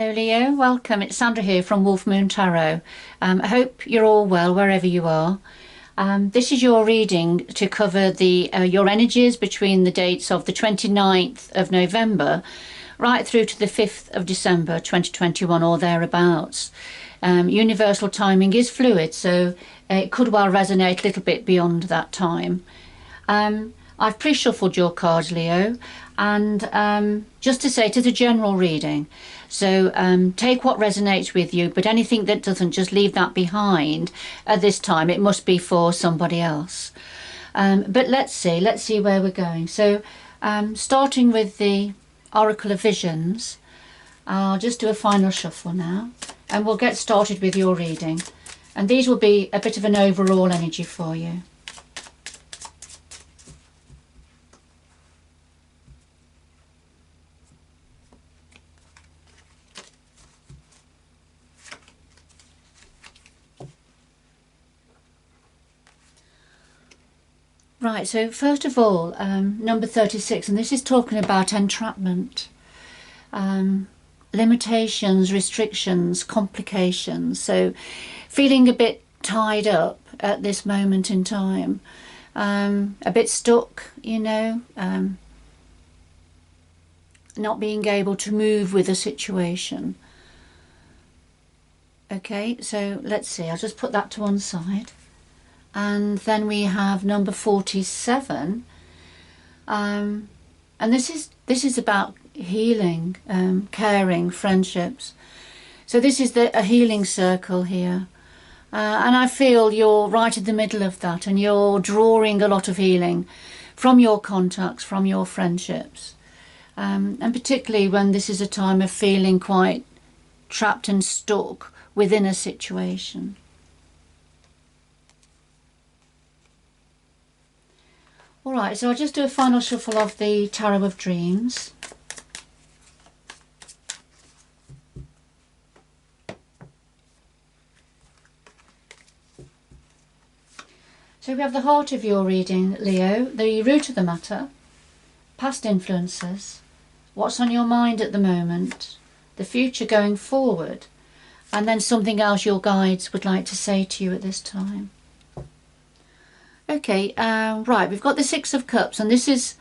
Hello Leo, welcome. It's Sandra here from Wolf Moon Tarot. I hope you're all well wherever you are. This is your reading to cover your energies between the dates of the 29th of November right through to the 5th of December 2021 or thereabouts. Universal timing is fluid, so it could well resonate a little bit beyond that time. I've pre-shuffled your cards, Leo, and just to say to the general reading, so take what resonates with you, but anything that doesn't, just leave that behind at this time. It must be for somebody else. But let's see where we're going. So starting with the Oracle of Visions, I'll just do a final shuffle now, and we'll get started with your reading. And these will be a bit of an overall energy for you. Right, so first of all, number 36, and this is talking about entrapment, limitations, restrictions, complications. So feeling a bit tied up at this moment in time, a bit stuck, not being able to move with a situation. Okay, so let's see, I'll just put that to one side. And then we have number 47, and this is about healing, caring, friendships. So this is a healing circle here, and I feel you're right in the middle of that, and you're drawing a lot of healing from your contacts, from your friendships, and particularly when this is a time of feeling quite trapped and stuck within a situation. Alright, so I'll just do a final shuffle of the Tarot of Dreams. So we have the heart of your reading, Leo, the root of the matter, past influences, what's on your mind at the moment, the future going forward, and then something else your guides would like to say to you at this time. Okay, right, we've got the Six of Cups, and this is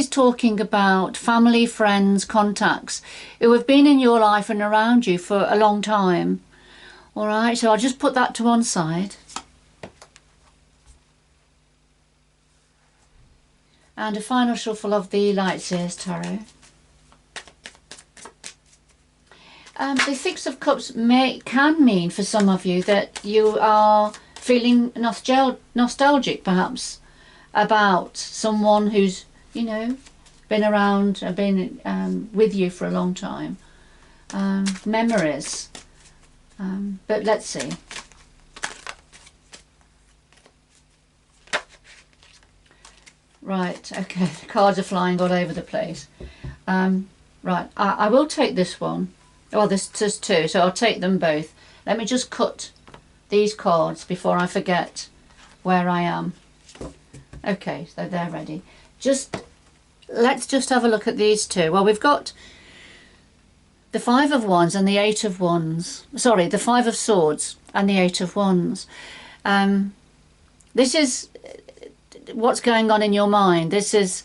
talking about family, friends, contacts who have been in your life and around you for a long time. All right, so I'll just put that to one side. And a final shuffle of the Lightseers Tarot. The Six of Cups can mean for some of you that you are feeling nostalgic perhaps about someone who's been around, been with you for a long time, memories, but let's see. Right, okay, the cards are flying all over the place. Right, I will take this one. Well, there's two, so I'll take them both. Let me just cut these cards before I forget where I am. Okay, so they're ready. Let's just have a look at these two. Well, we've got the Five of Wands and the Eight of Wands. Sorry, the Five of Swords and the Eight of Wands. This is what's going on in your mind. This is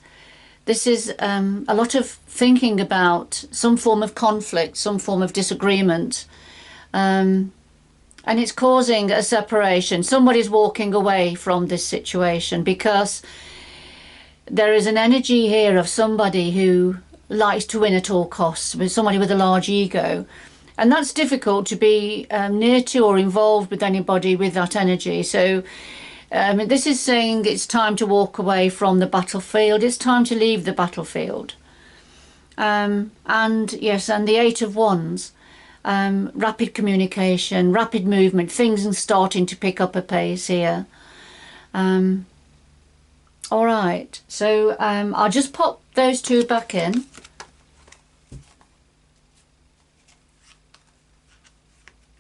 a lot of thinking about some form of conflict, some form of disagreement. And it's causing a separation. Somebody's walking away from this situation because there is an energy here of somebody who likes to win at all costs, with somebody with a large ego. And that's difficult to be near to or involved with anybody with that energy. So this is saying it's time to walk away from the battlefield. It's time to leave the battlefield. And yes, and the Eight of Wands. Rapid communication, rapid movement, things are starting to pick up a pace here. All right, so I'll just pop those two back in.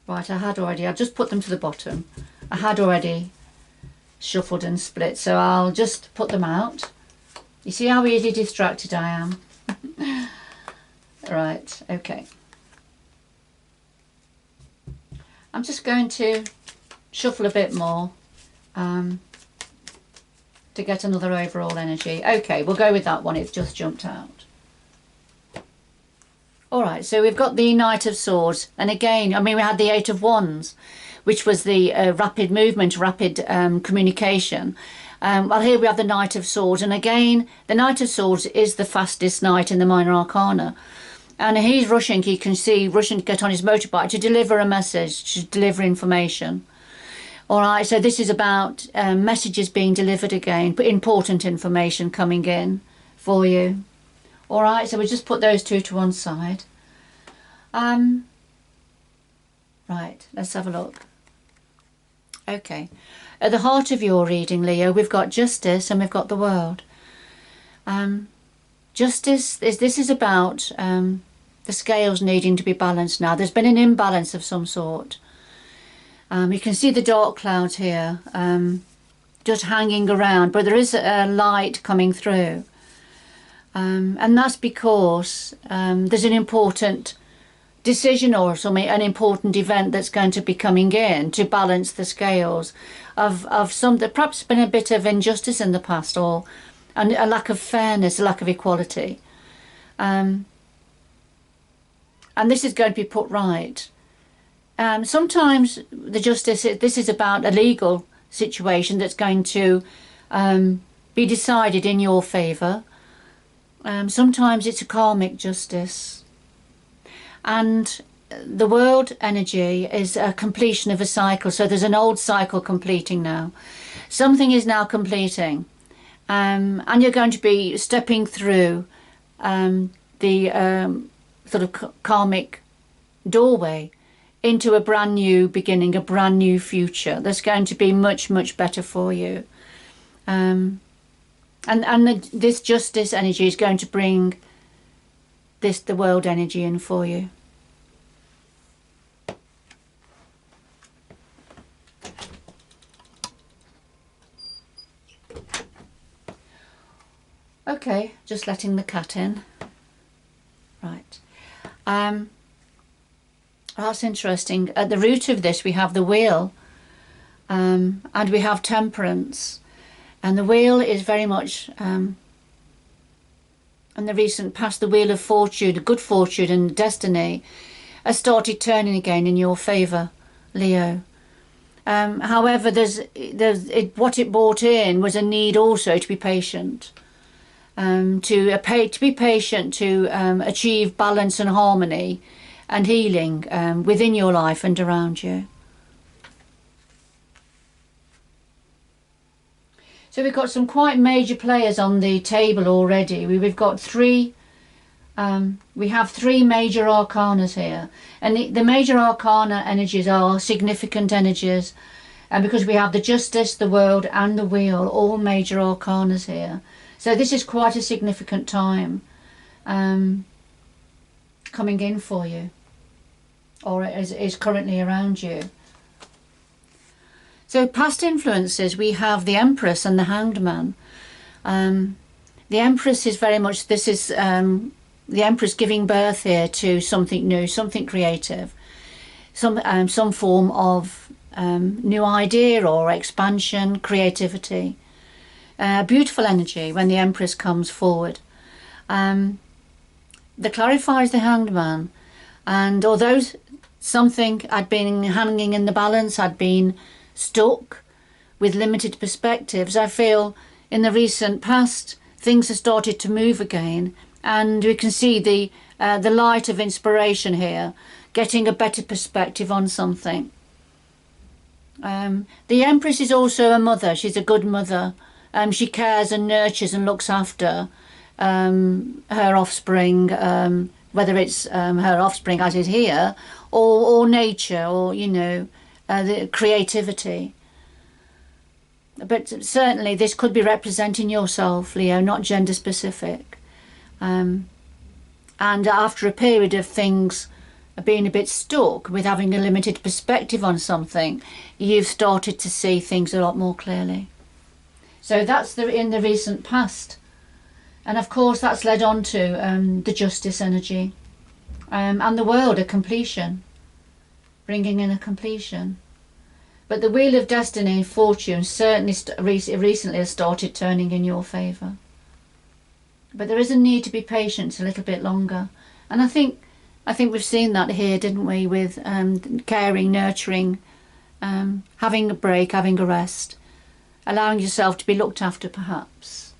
Right, I just put them to the bottom. I had already shuffled and split, so I'll just put them out. You see how easily distracted I am? Right, okay. I'm just going to shuffle a bit more to get another overall energy. Okay, we'll go with that one. It's just jumped out. Alright, so we've got the Knight of Swords. And again, I mean, we had the Eight of Wands, which was the rapid movement, rapid communication. Well, here we have the Knight of Swords. And again, the Knight of Swords is the fastest knight in the Minor Arcana. And he's rushing, you can see, rushing to get on his motorbike to deliver a message, to deliver information. Alright, so this is about messages being delivered again, but important information coming in for you. Alright, so we just put those two to one side. Right, let's have a look. Okay, at the heart of your reading, Leo, we've got Justice and we've got the World. Justice, this is about the scales needing to be balanced now. There's been an imbalance of some sort. You can see the dark clouds here just hanging around, but there is a light coming through. And that's because there's an important decision or something, an important event that's going to be coming in to balance the scales of some, there perhaps been a bit of injustice in the past, or a lack of fairness, a lack of equality. And this is going to be put right. Sometimes the justice, this is about a legal situation that's going to be decided in your favour. Sometimes it's a karmic justice. And the world energy is a completion of a cycle. So there's an old cycle completing now. Something is now completing. And you're going to be stepping through the sort of karmic doorway into a brand new beginning, a brand new future that's going to be much, much better for you. This justice energy is going to bring the world energy in for you. Okay, just letting the cat in. Right. That's interesting. At the root of this we have the Wheel, and we have Temperance. And the Wheel is very much, in the recent past, the Wheel of Fortune, good fortune and destiny, has started turning again in your favour, Leo. However, what it brought in was a need also to be patient. To be patient, to achieve balance and harmony and healing within your life and around you. So we've got some quite major players on the table already. We've got three, we have three major arcanas here. And the major arcana energies are significant energies. And because we have the Justice, the World and the Wheel, all major arcanas here. So this is quite a significant time coming in for you, or is currently around you. So past influences, we have the Empress and the Hanged Man. The Empress is very much, this is the Empress giving birth here to something new, something creative, some form of new idea or expansion, creativity. Beautiful energy when the Empress comes forward. The clarifies the Hanged Man, and although something had been hanging in the balance, had been stuck with limited perspectives, I feel in the recent past things have started to move again, and we can see the light of inspiration here, getting a better perspective on something. The Empress is also a mother. She's a good mother. She cares and nurtures and looks after her offspring, whether it's her offspring as is here, or nature, or, you know, the creativity. But certainly this could be representing yourself, Leo, not gender specific. And after a period of things being a bit stuck with having a limited perspective on something, you've started to see things a lot more clearly. So that's in the recent past. And of course that's led on to the Justice energy and the World, a completion. bringing in a completion. But the wheel of destiny and fortune certainly recently has started turning in your favour. But there is a need to be patient a little bit longer. And I think we've seen that here, didn't we, with caring, nurturing, having a break, having a rest, allowing yourself to be looked after perhaps.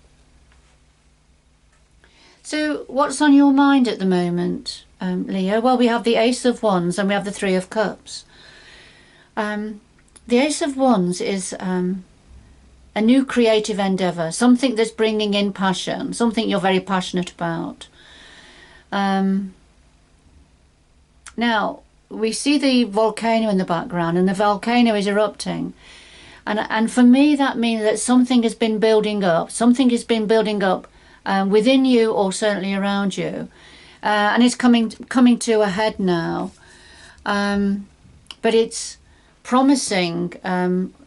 So what's on your mind at the moment, Leo? Well, we have the Ace of Wands and we have the Three of Cups. The Ace of Wands is a new creative endeavour, something that's bringing in passion, something you're very passionate about. Now, we see the volcano in the background, and the volcano is erupting. And for me, that means that something has been building up. Something has been building up within you, or certainly around you. And it's coming to a head now. But it's promising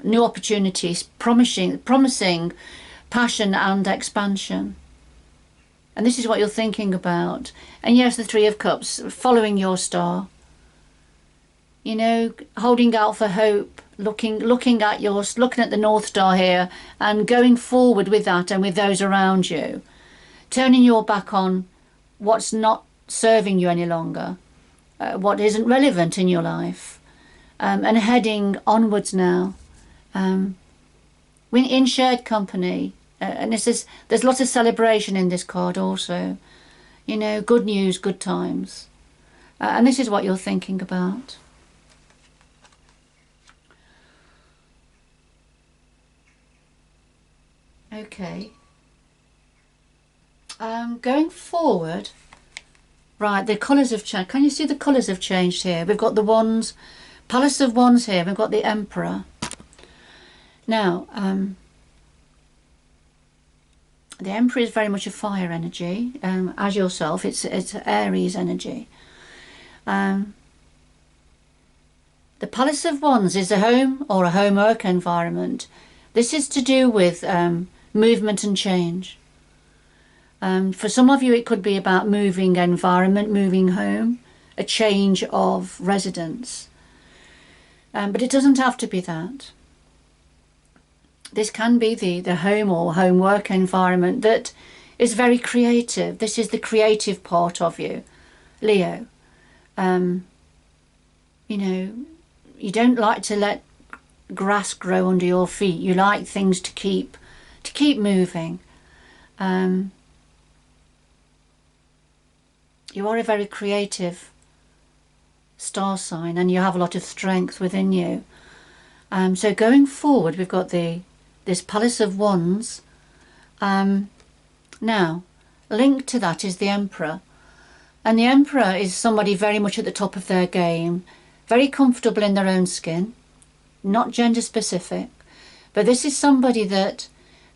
new opportunities, promising passion and expansion. And this is what you're thinking about. And yes, the Three of Cups, following your star. You know, holding out for hope, looking at the North Star here, and going forward with that and with those around you. Turning your back on what's not serving you any longer, what isn't relevant in your life. And heading onwards now, in shared company, and there's lots of celebration in this card also, you know, good news, good times, and this is what you're thinking about. Okay, going forward, right, the colours have changed. Can you see the colours have changed here? We've got the Wands, Palace of Wands here, we've got the Emperor. Now, the Emperor is very much a fire energy, as yourself, it's Aries energy. The Palace of Wands is a home or a home work environment. This is to do with movement and change. For some of you it could be about moving environment, moving home, a change of residence. But it doesn't have to be that. This can be the home or home work environment that is very creative. This is the creative part of you, Leo. You know, you don't like to let grass grow under your feet. You like things to keep moving. You are a very creative star sign, and you have a lot of strength within you. So going forward, we've got this Palace of Wands. Now, linked to that is the Emperor. And the Emperor is somebody very much at the top of their game, very comfortable in their own skin, not gender specific. But this is somebody that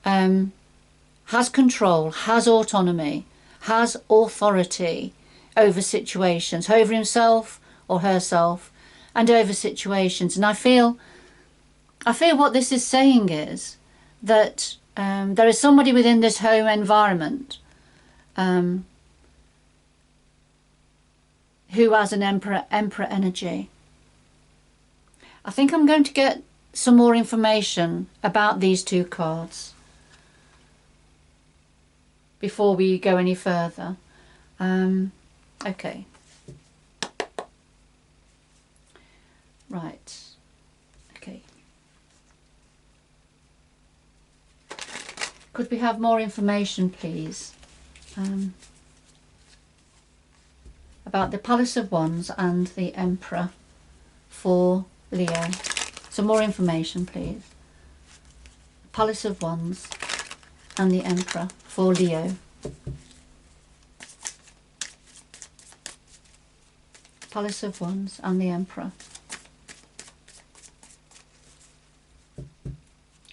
has control, has autonomy, has authority over situations, over himself or herself, and over situations. And I feel what this is saying is that there is somebody within this home environment who has an emperor energy. I think I'm going to get some more information about these two cards before we go any further. Okay. Right. Okay. Could we have more information, please, about the Palace of Wands and the Emperor for Leo? Some more information, please. Palace of Wands and the Emperor for Leo. Palace of Wands and the Emperor.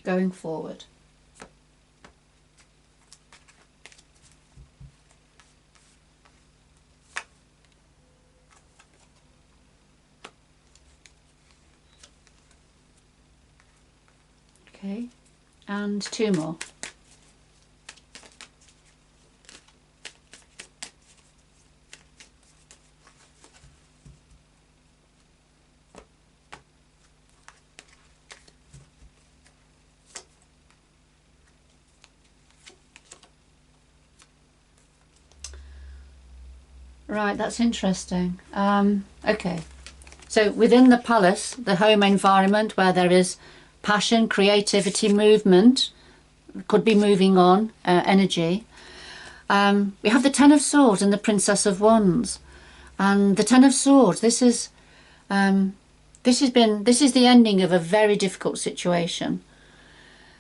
Going forward. Okay, and two more. Right, that's interesting. Okay. So within the palace, the home environment where there is passion, creativity, movement, could be moving on, energy. We have the Ten of Swords and the Princess of Wands. And the Ten of Swords, this is the ending of a very difficult situation.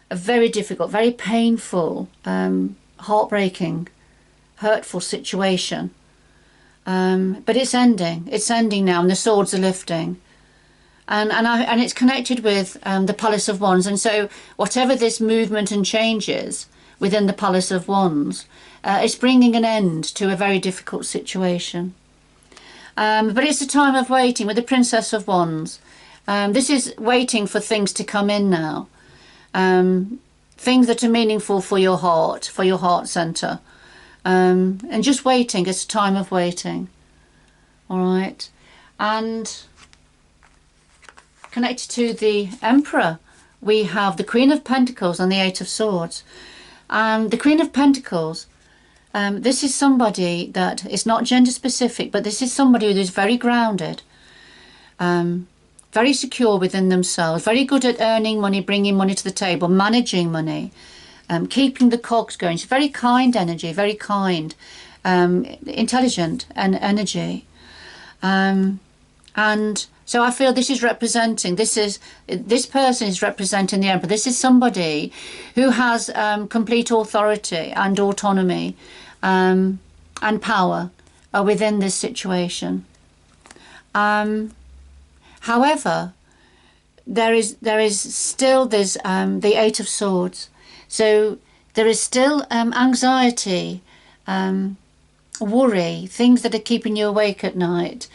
A very difficult, very painful, heartbreaking, hurtful situation. But it's ending. It's ending now, and the swords are lifting, and it's connected with the Palace of Wands. And so, whatever this movement and change is within the Palace of Wands, it's bringing an end to a very difficult situation. But it's a time of waiting with the Princess of Wands. This is waiting for things to come in now, things that are meaningful for your heart center. And just waiting. It's a time of waiting. All right. And connected to the Emperor, we have the Queen of Pentacles and the Eight of Swords. And the Queen of Pentacles, this is somebody that is not gender specific, but this is somebody who is very grounded, very secure within themselves, very good at earning money, bringing money to the table, managing money. Keeping the cogs going. It's very kind energy, very kind, intelligent and energy. And so I feel this is representing, this person is representing the Emperor. This is somebody who has complete authority and autonomy and power within this situation. However, there is still the Eight of Swords. So there is still anxiety, worry, things that are keeping you awake at night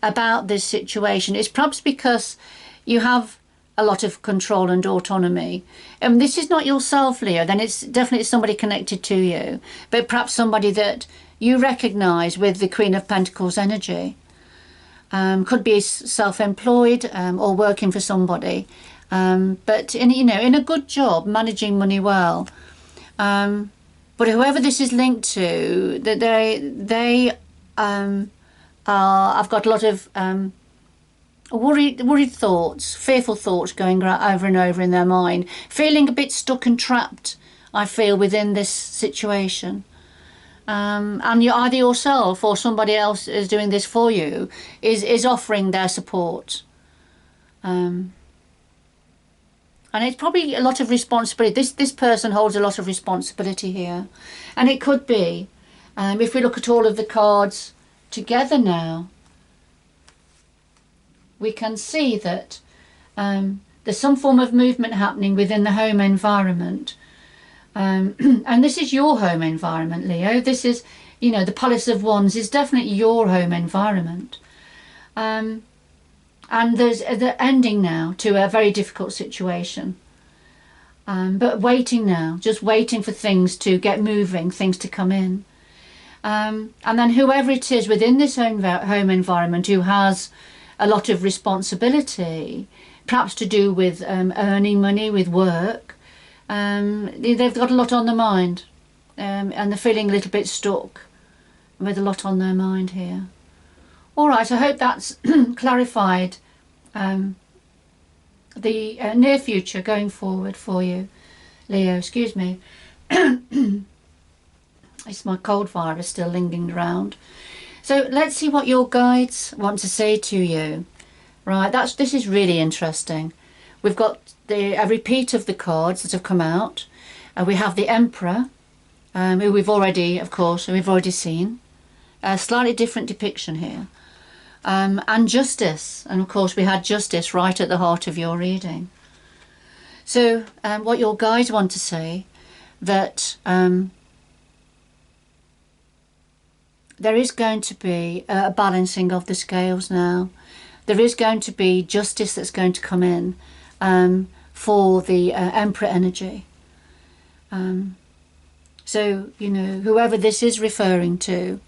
about this situation. It's perhaps because you have a lot of control and autonomy. And this is not yourself, Leo, then it's definitely somebody connected to you, but perhaps somebody that you recognise with the Queen of Pentacles energy. Could be self-employed or working for somebody. But in a good job, managing money well. But whoever this is linked to, that they I've got a lot of worried thoughts, fearful thoughts going over and over in their mind, feeling a bit stuck and trapped. I feel within this situation. And you either yourself or somebody else is doing this for you, is offering their support. And it's probably a lot of responsibility. This person holds a lot of responsibility here. And it could be, if we look at all of the cards together now, we can see that there's some form of movement happening within the home environment. And this is your home environment, Leo. This is, the Palace of Wands is definitely your home environment. And there's the ending now to a very difficult situation. But waiting now, just waiting for things to get moving, things to come in. And then whoever it is within this home environment who has a lot of responsibility, perhaps to do with earning money, with work, they've got a lot on their mind. And they're feeling a little bit stuck with a lot on their mind here. All right, I hope that's clarified the near future going forward for you, Leo. Excuse me. It's my cold virus still lingering around. So let's see what your guides want to say to you. Right, this is really interesting. We've got a repeat of the cards that have come out. We have the Emperor, who we've already seen. A slightly different depiction here. And Justice, and of course we had Justice right at the heart of your reading. So what your guides want to say, that there is going to be a balancing of the scales now. There is going to be justice that's going to come in for the Emperor energy. So, whoever this is referring to,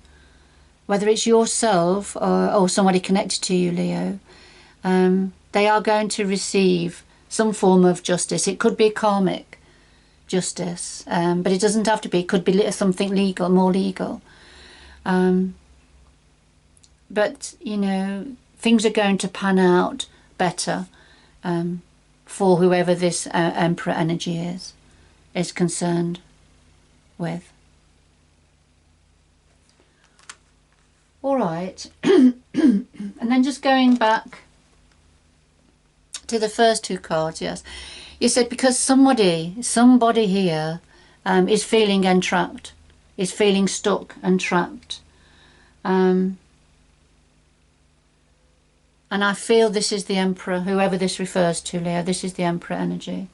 whether it's yourself or somebody connected to you, Leo, they are going to receive some form of justice. It could be karmic justice, but it doesn't have to be. It could be something legal, more legal. but you know, things are going to pan out better for whoever this Emperor energy is concerned with. All right. And then just going back to the first two cards, yes, you said because somebody here is feeling entrapped, is feeling stuck and trapped, and I feel this is the Emperor, whoever this refers to, Leo. This is the Emperor energy.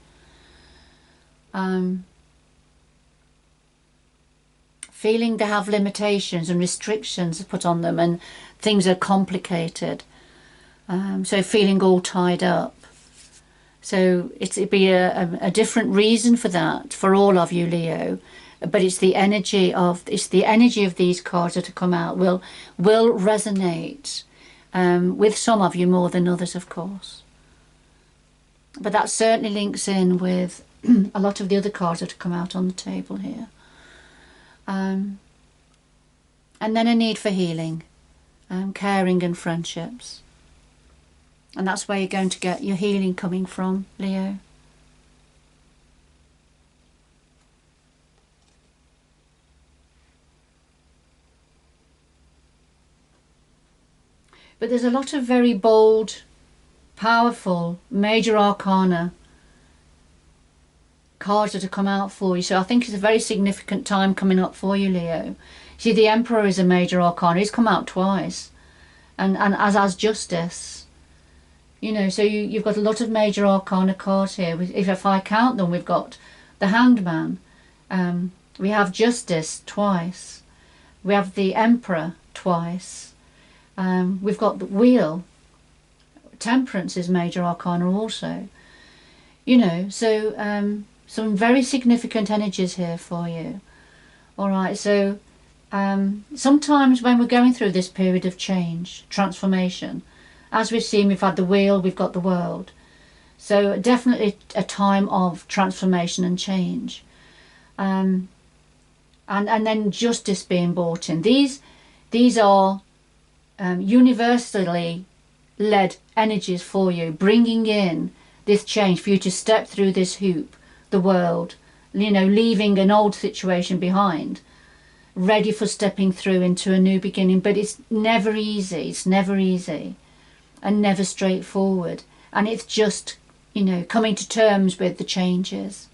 Feeling they have limitations and restrictions put on them, and things are complicated. So feeling all tied up. So it'd be a different reason for that for all of you, Leo. But it's the energy of these cards that have come out will resonate with some of you more than others, of course. But that certainly links in with a lot of the other cards that have come out on the table here. And then a need for healing, caring and friendships. And that's where you're going to get your healing coming from, Leo. But there's a lot of very bold, powerful, major arcana cards that have come out for you. So I think it's a very significant time coming up for you, Leo. See, the Emperor is a major arcana. He's come out twice. And as Justice. You know, so you've got a lot of major arcana cards here. If I count them, we've got the Hanged Man. We have Justice twice. We have the Emperor twice. We've got the Wheel. Temperance is major arcana also. You know, so some very significant energies here for you. All right, so sometimes when we're going through this period of change, transformation, as we've seen, we've had the Wheel, we've got the World. So definitely a time of transformation and change. And then Justice being brought in. These are universally led energies for you, bringing in this change for you to step through this hoop, the world, you know, leaving an old situation behind, ready for stepping through into a new beginning. But it's never easy. It's never easy. And never straightforward, and it's just, you know, coming to terms with the changes.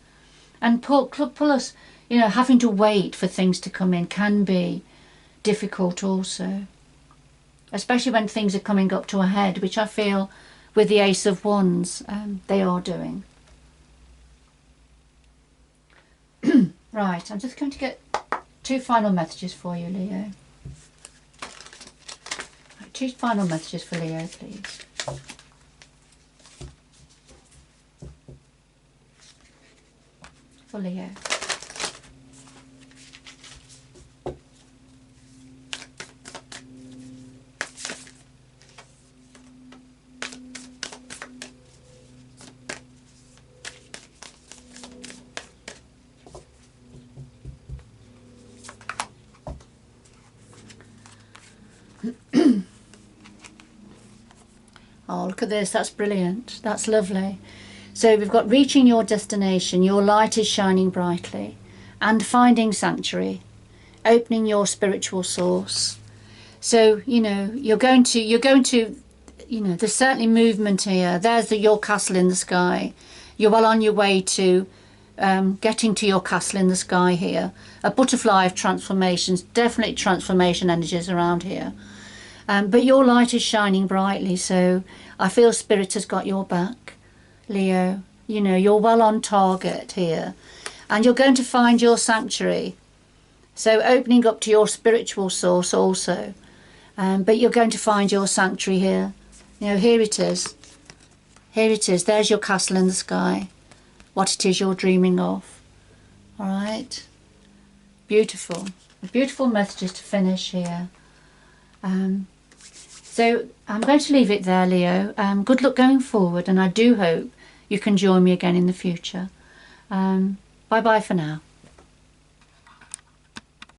And plus, you know, having to wait for things to come in can be difficult also, especially when things are coming up to a head, which I feel with the Ace of Wands they are doing. Right, I'm just going to get two final messages for you, Leo. Two final messages for Leo, please. For Leo. Oh, look at this. That's brilliant. That's lovely. So we've got reaching your destination. Your light is shining brightly. And finding sanctuary. Opening your spiritual source. So, you know, you're going to, you know, there's certainly movement here. There's your castle in the sky. You're well on your way to getting to your castle in the sky here. A butterfly of transformations. Definitely transformation energies around here. But your light is shining brightly, so I feel Spirit has got your back, Leo. You know, you're well on target here. And you're going to find your sanctuary. So opening up to your spiritual source also. But you're going to find your sanctuary here. You know, here it is. Here it is. There's your castle in the sky. What it is you're dreaming of. All right. Beautiful. Beautiful messages to finish here. So I'm going to leave it there, Leo. Good luck going forward, and I do hope you can join me again in the future. Bye-bye for now.